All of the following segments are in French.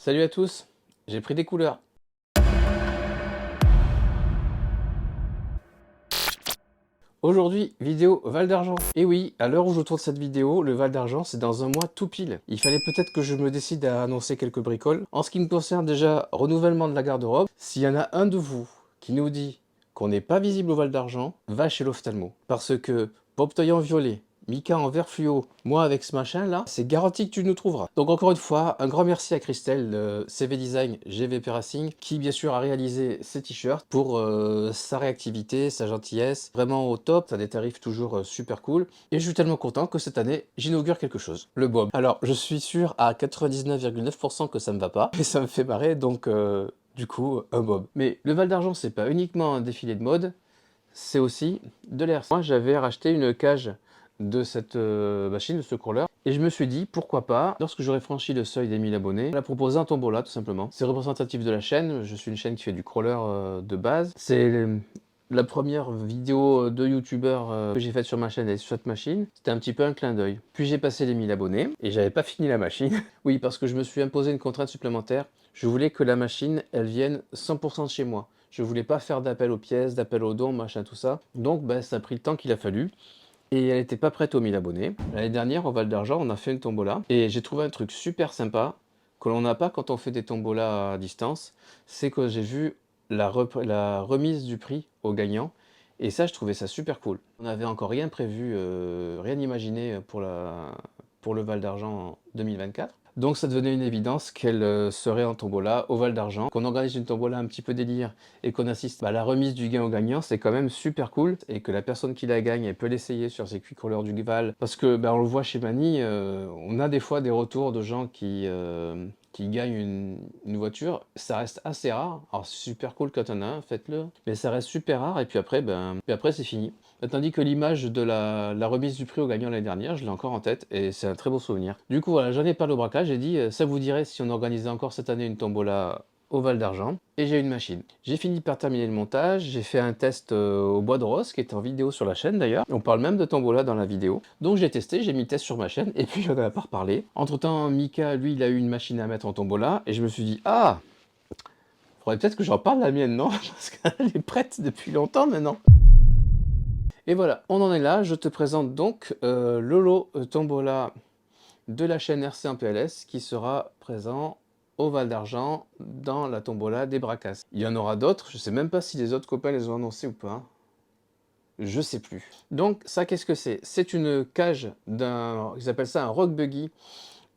Salut à tous, j'ai pris des couleurs. Aujourd'hui, vidéo Val d'Argent. Et oui, à l'heure où je tourne cette vidéo, le Val d'Argent, c'est dans un mois tout pile. Il fallait peut-être que je me décide à annoncer quelques bricoles. En ce qui me concerne déjà, renouvellement de la garde-robe. S'il y en a un de vous qui nous dit qu'on n'est pas visible au Val d'Argent, va chez l'ophtalmo. Parce que Bob Toy en violet, Mika en vert fluo, moi avec ce machin là, c'est garanti que tu nous trouveras. Donc encore une fois, un grand merci à Christelle de CV Design GVP Racing qui bien sûr a réalisé ces t-shirts pour sa réactivité, sa gentillesse, vraiment au top, ça a des tarifs toujours super cool. Et je suis tellement content que cette année, j'inaugure quelque chose, le Bob. Alors je suis sûr à 99,9% que ça me va pas, et ça me fait marrer donc du coup un Bob. Mais le Val d'Argent c'est pas uniquement un défilé de mode, c'est aussi de l'air. Moi, j'avais racheté une cage de cette machine, de ce crawler, et je me suis dit, pourquoi pas, lorsque j'aurai franchi le seuil des 1000 abonnés, la proposer un tombola, tout simplement. C'est représentatif de la chaîne, je suis une chaîne qui fait du crawler de base. C'est la première vidéo de youtubeur que j'ai faite sur ma chaîne et sur cette machine. C'était un petit peu un clin d'œil. Puis j'ai passé les 1000 abonnés, et j'avais pas fini la machine. Oui, parce que je me suis imposé une contrainte supplémentaire. Je voulais que la machine, elle vienne 100% de chez moi. Je voulais pas faire d'appel aux pièces, d'appel aux dons, machin, tout ça. Donc, ça a pris le temps qu'il a fallu. Et elle n'était pas prête aux 1000 abonnés. L'année dernière, au Val d'Argent, on a fait une tombola. Et j'ai trouvé un truc super sympa que l'on n'a pas quand on fait des tombolas à distance. C'est que j'ai vu la remise du prix aux gagnants. Et ça, je trouvais ça super cool. On n'avait encore rien prévu, rien imaginé pour le Val d'Argent en 2024. Donc ça devenait une évidence qu'elle serait en tombola au Val d'Argent. Qu'on organise une tombola un petit peu délire et qu'on assiste à la remise du gain au gagnant, c'est quand même super cool. Et que la personne qui la gagne, elle peut l'essayer sur ses cuicoleurs du Val. Parce que on le voit chez Mani, on a des fois des retours de gens qui gagnent une voiture. Ça reste assez rare. Alors c'est super cool quand on a un, faites-le. Mais ça reste super rare et puis après, c'est fini. Tandis que l'image de la remise du prix au gagnant l'année dernière, je l'ai encore en tête et c'est un très beau souvenir. Du coup, voilà, j'en ai parlé au braquage, j'ai dit, ça vous dirait si on organisait encore cette année une tombola au Val d'Argent, et j'ai une machine. J'ai fini par terminer le montage, j'ai fait un test au Bois de Rose, qui est en vidéo sur la chaîne d'ailleurs. On parle même de tombola dans la vidéo. Donc j'ai testé, j'ai mis le test sur ma chaîne, et puis j'en ai pas reparlé. Entre temps, Mika, lui, il a eu une machine à mettre en tombola, et je me suis dit, ah, faudrait peut-être que j'en parle de la mienne, non? Parce qu'elle est prête depuis longtemps maintenant. Et voilà, on en est là. Je te présente donc le lot tombola de la chaîne RC en PLS qui sera présent au Val d'Argent dans la tombola des Bracas. Il y en aura d'autres, je sais même pas si les autres copains les ont annoncés ou pas. Je sais plus. Donc ça, qu'est-ce que c'est? C'est une cage d'un, ils appellent ça un rock buggy.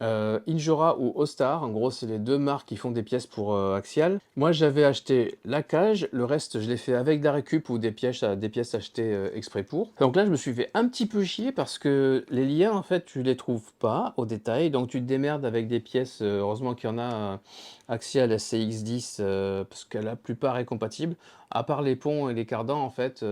Injora ou Ostar, en gros c'est les deux marques qui font des pièces pour Axial. Moi j'avais acheté la cage, le reste je l'ai fait avec de la récup ou des pièces achetées exprès pour. Donc là je me suis fait un petit peu chier parce que les liens en fait tu les trouves pas au détail, donc tu te démerdes avec des pièces, heureusement qu'il y en a Axial SCX10 parce que la plupart est compatible. À part les ponts et les cardans en fait,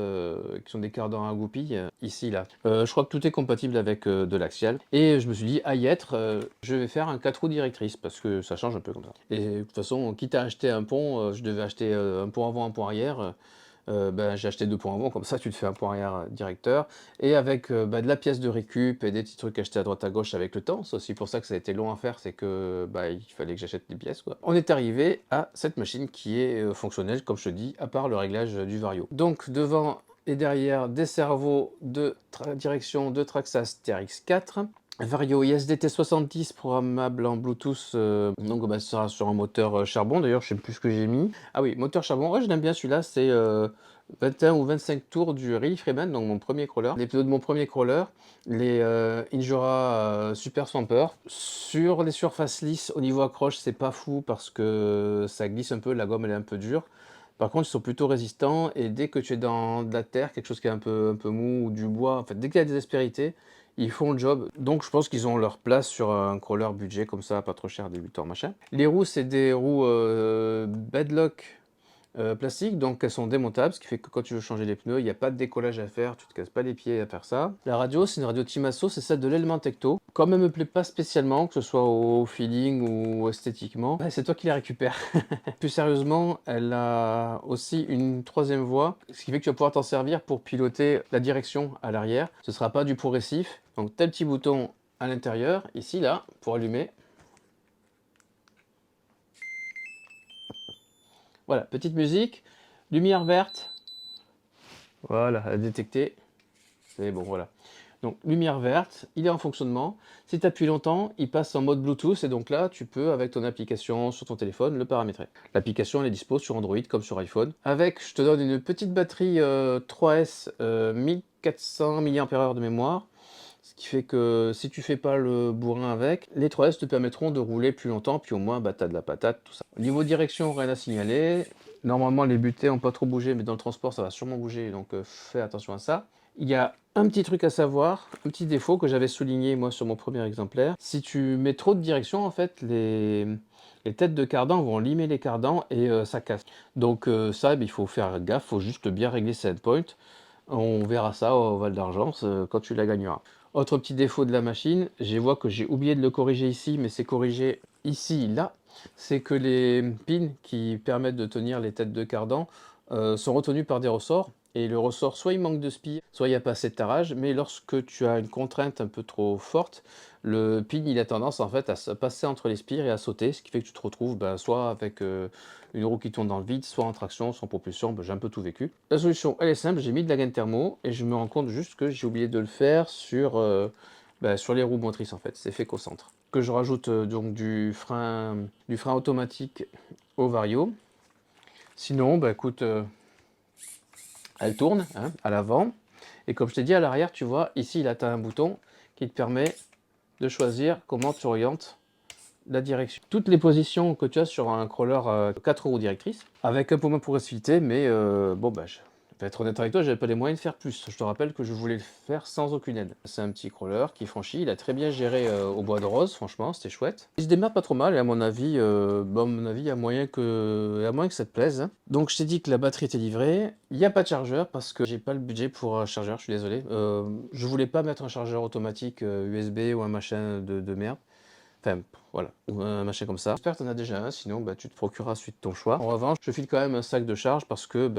qui sont des cardans à goupilles, ici là. Je crois que tout est compatible avec de l'axial. Et je me suis dit, à y être, je vais faire un 4 roues directrice, parce que ça change un peu comme ça. Et de toute façon, quitte à acheter un pont, je devais acheter un pont avant, un pont arrière. J'ai acheté deux ponts avant, comme ça tu te fais un pont arrière directeur. Et avec de la pièce de récup et des petits trucs achetés à droite à gauche avec le temps. C'est aussi pour ça que ça a été long à faire, c'est que il fallait que j'achète des pièces, quoi. On est arrivé à cette machine qui est fonctionnelle, comme je te dis, à part le réglage du vario. Donc devant et derrière des servos de direction de Traxxas TRX4. Vario ISDT70 programmable en Bluetooth, donc ce sera sur un moteur charbon, d'ailleurs je sais plus ce que j'ai mis. Ah oui, moteur charbon, ouais je l'aime bien celui-là, c'est 21 ou 25 tours du Really Freeman, donc mon premier crawler. Les pneus de mon premier crawler, les Injora Super Swamper. Sur les surfaces lisses, au niveau accroche, c'est pas fou parce que ça glisse un peu, la gomme elle est un peu dure. Par contre, ils sont plutôt résistants et dès que tu es dans de la terre, quelque chose qui est un peu mou ou du bois, en fait, dès qu'il y a des aspérités, ils font le job. Donc je pense qu'ils ont leur place sur un crawler budget comme ça, pas trop cher, débutant machin. Les roues, c'est des roues Bedlock plastique, donc elles sont démontables, ce qui fait que quand tu veux changer les pneus, il n'y a pas de décollage à faire, tu te casses pas les pieds à faire ça. La radio, c'est une radio Timasso, c'est celle de l'Element Tecto. Comme elle me plaît pas spécialement, que ce soit au feeling ou esthétiquement, c'est toi qui la récupères. Plus sérieusement, elle a aussi une troisième voie, ce qui fait que tu vas pouvoir t'en servir pour piloter la direction à l'arrière. Ce sera pas du progressif, donc tel petit bouton à l'intérieur, ici là, pour allumer. Voilà, petite musique, lumière verte. Voilà, à détecter. C'est bon, voilà. Donc, lumière verte, il est en fonctionnement. Si tu appuies longtemps, il passe en mode Bluetooth et donc là, tu peux, avec ton application sur ton téléphone, le paramétrer. L'application, elle est dispo sur Android comme sur iPhone. Avec, je te donne une petite batterie 3S 1400 mAh de mémoire. Ce qui fait que si tu fais pas le bourrin avec, les 3S te permettront de rouler plus longtemps, puis au moins, bah, tu as de la patate, tout ça. Au niveau direction, rien à signaler. Normalement, les butées n'ont pas trop bougé, mais dans le transport, ça va sûrement bouger, donc fais attention à ça. Il y a un petit truc à savoir, un petit défaut que j'avais souligné moi sur mon premier exemplaire. Si tu mets trop de direction, en fait, les têtes de cardan vont limer les cardans et ça casse. Donc ça, il faut faire gaffe, il faut juste bien régler ses endpoints. On verra ça au Val d'Argent quand tu la gagneras. Autre petit défaut de la machine, je vois que j'ai oublié de le corriger ici, mais c'est corrigé ici, là. C'est que les pins qui permettent de tenir les têtes de cardan sont retenus par des ressorts. Et le ressort, soit il manque de spire, soit il n'y a pas assez de tarage. Mais lorsque tu as une contrainte un peu trop forte, le pin il a tendance en fait à se passer entre les spires et à sauter. Ce qui fait que tu te retrouves soit avec une roue qui tourne dans le vide, soit en traction, soit en propulsion. J'ai un peu tout vécu. La solution, elle est simple. J'ai mis de la gaine thermo et je me rends compte juste que j'ai oublié de le faire sur les roues motrices en fait. C'est fait qu'au centre. Que je rajoute donc du frein automatique au vario. Sinon, écoute, elle tourne hein, à l'avant. Et comme je t'ai dit à l'arrière, tu vois, ici, là, tu as un bouton qui te permet de choisir comment tu orientes la direction. Toutes les positions que tu as sur un crawler 4 roues directrices, avec un peu moins de progressivité, mais je vais être honnête avec toi, j'avais pas les moyens de faire plus. Je te rappelle que je voulais le faire sans aucune aide. C'est un petit crawler qui franchit, il a très bien géré au bois de rose, franchement, c'était chouette. Il se démarre pas trop mal et à mon avis, il y a moyen que ça te plaise. Hein. Donc je t'ai dit que la batterie était livrée. Il n'y a pas de chargeur parce que j'ai pas le budget pour un chargeur, je suis désolé. Je voulais pas mettre un chargeur automatique USB ou un machin de merde. Enfin, voilà, ou un machin comme ça. J'espère que tu en as déjà un, sinon tu te procureras suite ton choix. En revanche, je file quand même un sac de charge parce que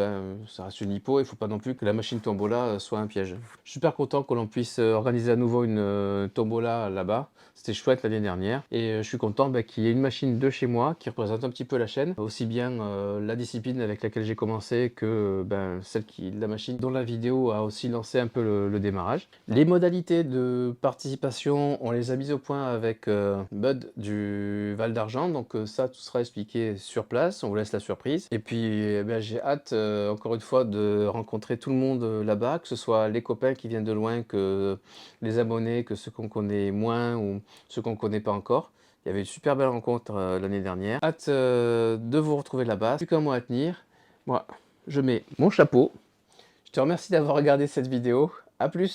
ça reste une hypo, il faut pas non plus que la machine tombola soit un piège. Je suis super content que l'on puisse organiser à nouveau une tombola là-bas. C'était chouette l'année dernière. Et je suis content qu'il y ait une machine de chez moi qui représente un petit peu la chaîne. Aussi bien la discipline avec laquelle j'ai commencé que la machine dont la vidéo a aussi lancé un peu le démarrage. Les modalités de participation, on les a mises au point avec Bud du Val d'Argent. Donc ça, tout sera expliqué sur place. On vous laisse la surprise. Et puis j'ai hâte encore une fois de rencontrer tout le monde là-bas, que ce soit les copains qui viennent de loin, que les abonnés, que ceux qu'on connaît moins ou ceux qu'on ne connaît pas encore. Il y avait une super belle rencontre l'année dernière. Hâte de vous retrouver là-bas. Plus qu'un mois à tenir. Moi, je mets mon chapeau. Je te remercie d'avoir regardé cette vidéo. A plus!